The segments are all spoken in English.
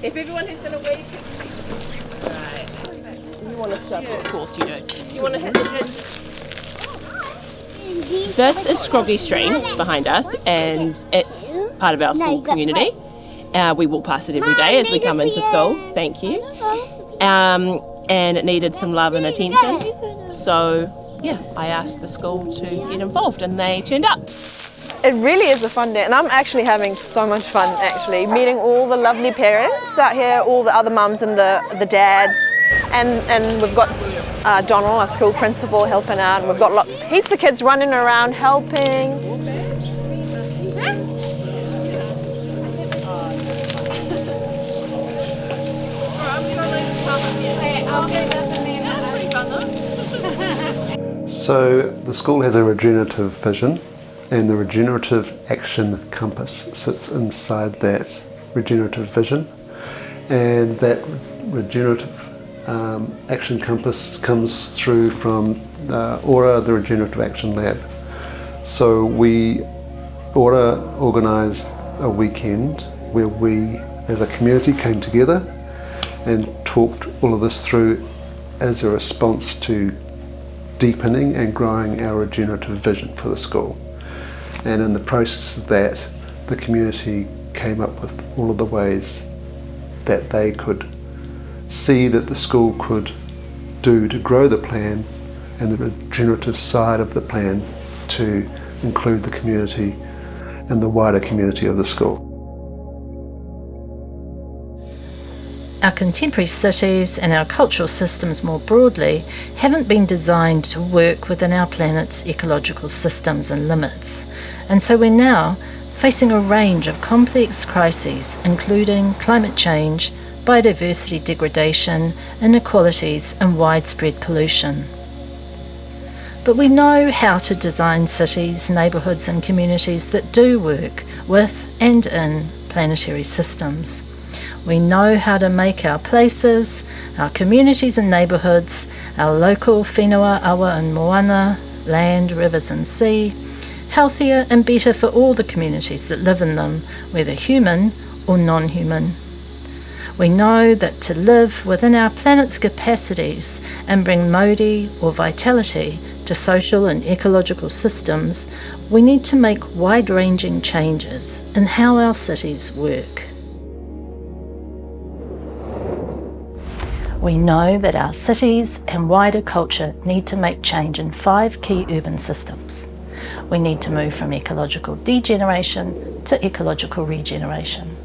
If everyone who's going to wear right. You want to shove it? Of course you do. You want to hit the gin? This is Scroggy Stream behind us, and it's part of our school community. We walk past it every day as we come into school. Thank you. And it needed some love and attention. So, yeah, I asked the school to get involved, and they turned up. It really is a fun day, and I'm actually having so much fun actually, meeting all the lovely parents out here, all the other mums and the dads, and we've got Donald, our school principal, helping out, and we've got heaps of kids running around helping. So the school has a regenerative vision, and the regenerative action compass sits inside that regenerative vision, and that regenerative action compass comes through from ORA, the Regenerative Action Lab. So ORA organised a weekend where we as a community came together and talked all of this through as a response to deepening and growing our regenerative vision for the school. And in the process of that, the community came up with all of the ways that they could see that the school could do to grow the plan, and the regenerative side of the plan to include the community and the wider community of the school. Our contemporary cities and our cultural systems more broadly haven't been designed to work within our planet's ecological systems and limits. And so we're now facing a range of complex crises, including climate change, biodiversity degradation, inequalities, and widespread pollution. But we know how to design cities, neighbourhoods, and communities that do work with and in planetary systems. We know how to make our places, our communities and neighbourhoods, our local whenua, awa and moana, land, rivers and sea, healthier and better for all the communities that live in them, whether human or non-human. We know that to live within our planet's capacities and bring modi or vitality to social and ecological systems, we need to make wide-ranging changes in how our cities work. We know that our cities and wider culture need to make change in 5 key urban systems. We need to move from ecological degeneration to ecological regeneration,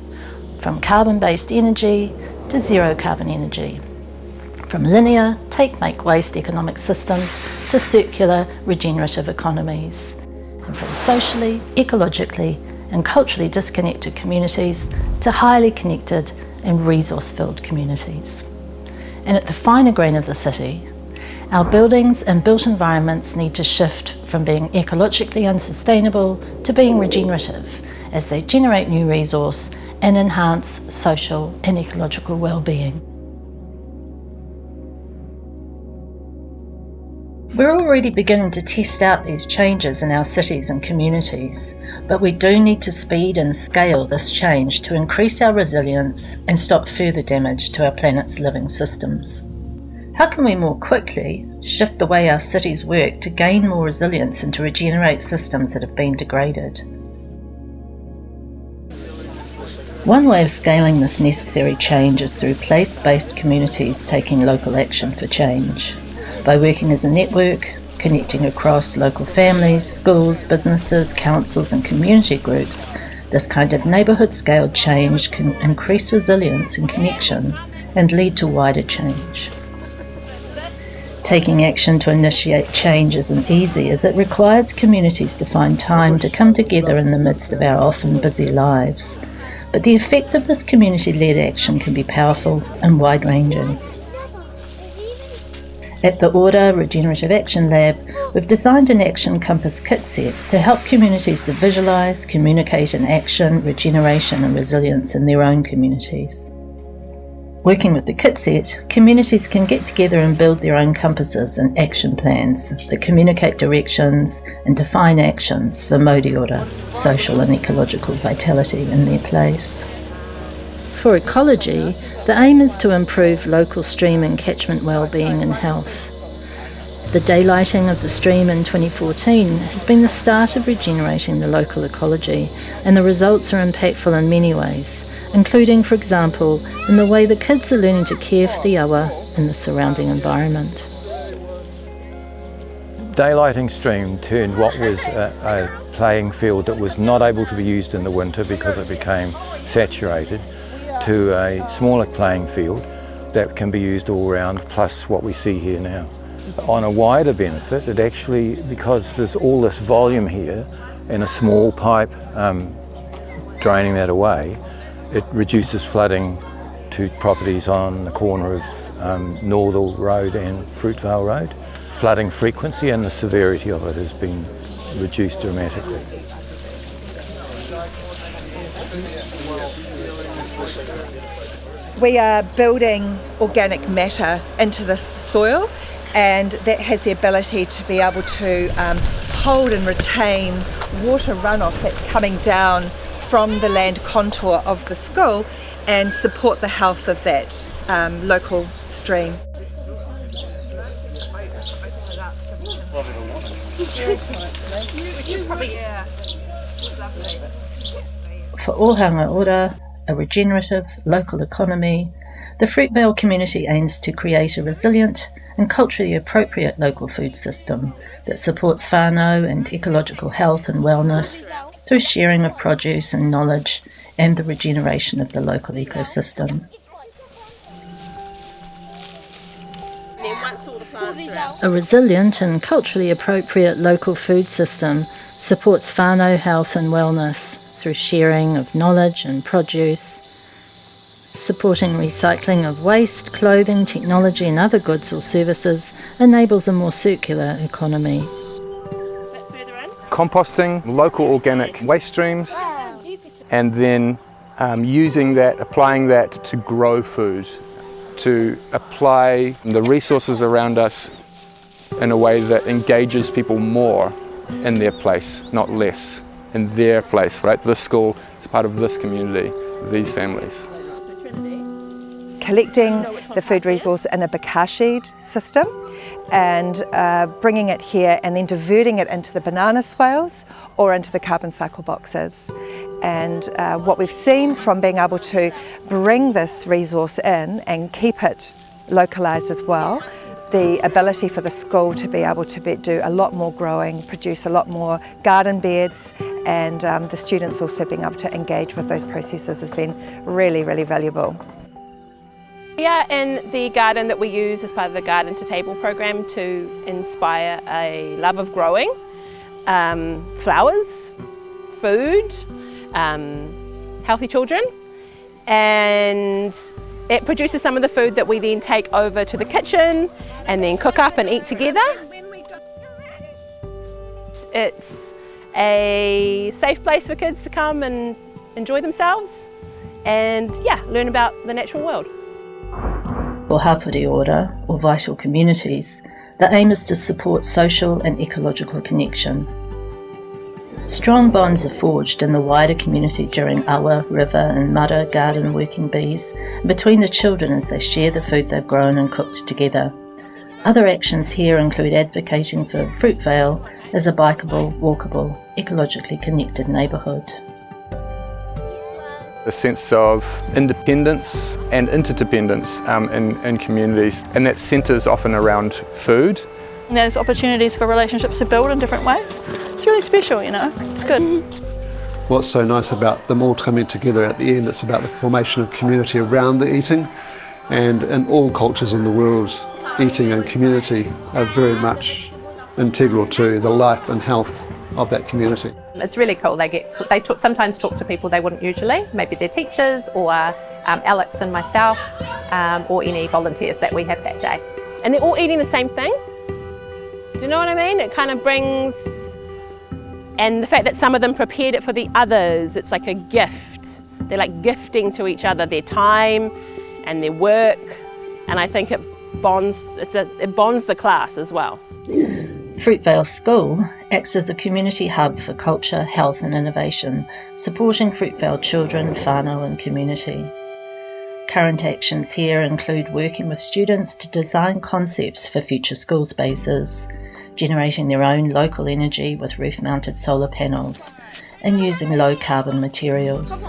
from carbon-based energy to zero-carbon energy, from linear take-make-waste economic systems to circular regenerative economies, and from socially, ecologically and culturally disconnected communities to highly connected and resource-filled communities. And at the finer grain of the city, our buildings and built environments need to shift from being ecologically unsustainable to being regenerative as they generate new resource and enhance social and ecological well-being. We're already beginning to test out these changes in our cities and communities, but we do need to speed and scale this change to increase our resilience and stop further damage to our planet's living systems. How can we more quickly shift the way our cities work to gain more resilience and to regenerate systems that have been degraded? One way of scaling this necessary change is through place-based communities taking local action for change. By working as a network, connecting across local families, schools, businesses, councils and community groups, this kind of neighbourhood-scaled change can increase resilience and connection and lead to wider change. Taking action to initiate change isn't easy, as it requires communities to find time to come together in the midst of our often busy lives. But the effect of this community-led action can be powerful and wide-ranging. At the ORA Regenerative Action Lab, we've designed an action compass kit set to help communities to visualise, communicate in action, regeneration and resilience in their own communities. Working with the kit set, communities can get together and build their own compasses and action plans that communicate directions and define actions for modi ora, social and ecological vitality in their place. For ecology, the aim is to improve local stream and catchment wellbeing and health. The daylighting of the stream in 2014 has been the start of regenerating the local ecology, and the results are impactful in many ways, including, for example, in the way the kids are learning to care for the awa in the surrounding environment. Daylighting stream turned what was a playing field that was not able to be used in the winter because it became saturated to a smaller playing field that can be used all round, plus what we see here now. On a wider benefit, it actually, because there's all this volume here and a small pipe draining that away, it reduces flooding to properties on the corner of Northall Road and Fruitvale Road. Flooding frequency and the severity of it has been reduced dramatically. We are building organic matter into this soil, and that has the ability to be able to hold and retain water runoff that's coming down from the land contour of the school and support the health of that local stream. For Ohanga Ora, a regenerative local economy, the Fruitvale community aims to create a resilient and culturally appropriate local food system that supports whānau and ecological health and wellness through sharing of produce and knowledge and the regeneration of the local ecosystem. A resilient and culturally appropriate local food system supports whānau health and wellness through sharing of knowledge and produce, supporting recycling of waste, clothing, technology and other goods or services enables a more circular economy. Composting local organic waste streams and then using that, applying that to grow food, to apply the resources around us in a way that engages people more in their place, not less, in their place, right? This school is part of this community, these families. Collecting the food resource in a bakashied system and bringing it here and then diverting it into the banana swales or into the carbon cycle boxes. And what we've seen from being able to bring this resource in and keep it localised as well, the ability for the school to be able to do a lot more growing, produce a lot more garden beds, and the students also being able to engage with those processes has been really, really valuable. We are in the garden that we use as part of the Garden to Table program to inspire a love of growing, flowers, food, healthy children, and it produces some of the food that we then take over to the kitchen and then cook up and eat together. It's a safe place for kids to come and enjoy themselves and learn about the natural world. For Hapuri Ora, or vital communities, the aim is to support social and ecological connection. Strong bonds are forged in the wider community during awa, river and mara garden working bees, and between the children as they share the food they've grown and cooked together. Other actions here include advocating for Fruitvale as a bikeable, walkable, ecologically connected neighbourhood. A sense of independence and interdependence in communities, and that centres often around food. And there's opportunities for relationships to build in different ways. It's really special, you know, it's good. What's so nice about them all coming together at the end, it's about the formation of community around the eating, and in all cultures in the world, eating and community are very much integral to the life and health of that community. It's really cool. They sometimes talk to people they wouldn't usually, maybe their teachers or Alex and myself or any volunteers that we have that day. And they're all eating the same thing. Do you know what I mean? It kind of brings, and the fact that some of them prepared it for the others, it's like a gift. They're like gifting to each other their time and their work, and I think it bonds the class as well. Fruitvale School acts as a community hub for culture, health and innovation, supporting Fruitvale children, whānau and community. Current actions here include working with students to design concepts for future school spaces, generating their own local energy with roof-mounted solar panels, and using low-carbon materials.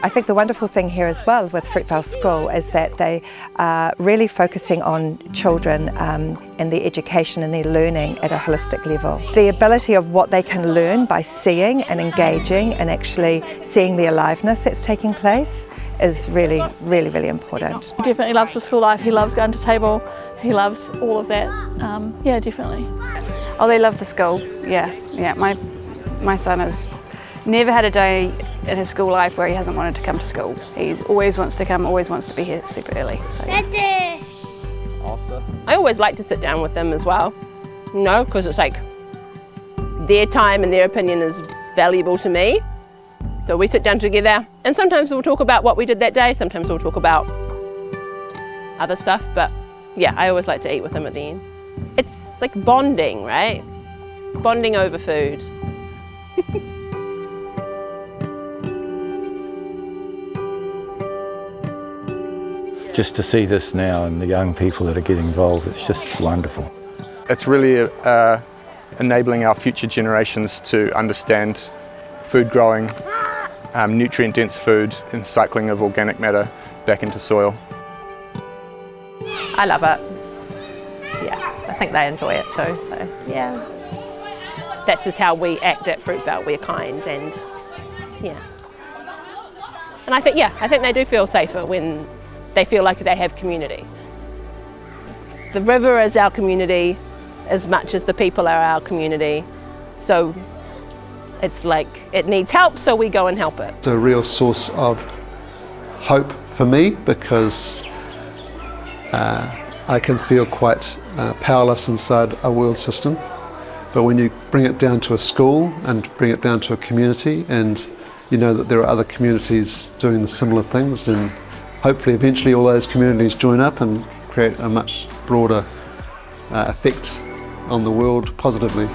I think the wonderful thing here as well with Fruitvale School is that they are really focusing on children and their education and their learning at a holistic level. The ability of what they can learn by seeing and engaging and actually seeing the aliveness that's taking place is really, really, really important. He definitely loves the school life, he loves going to table, he loves all of that. Yeah, definitely. Oh, they love the school, yeah. My son has never had a day in his school life where he hasn't wanted to come to school. He always wants to come, always wants to be here super early. So. I always like to sit down with them as well, you know, because it's like their time and their opinion is valuable to me. So we sit down together and sometimes we'll talk about what we did that day, sometimes we'll talk about other stuff, but yeah, I always like to eat with them at the end. It's like bonding, right? Bonding over food. Just to see this now and the young people that are getting involved, it's just wonderful. It's really enabling our future generations to understand food growing, nutrient-dense food, and cycling of organic matter back into soil. I love it. Yeah, I think they enjoy it too. So yeah, That's just how we act at Fruitvale. We're kind and yeah. And I think they do feel safer when they feel like they have community. The river is our community as much as the people are our community. So it's like it needs help, so we go and help it. It's a real source of hope for me because I can feel quite powerless inside a world system. But when you bring it down to a school and bring it down to a community, and you know that there are other communities doing similar things, and hopefully eventually all those communities join up and create a much broader effect on the world positively.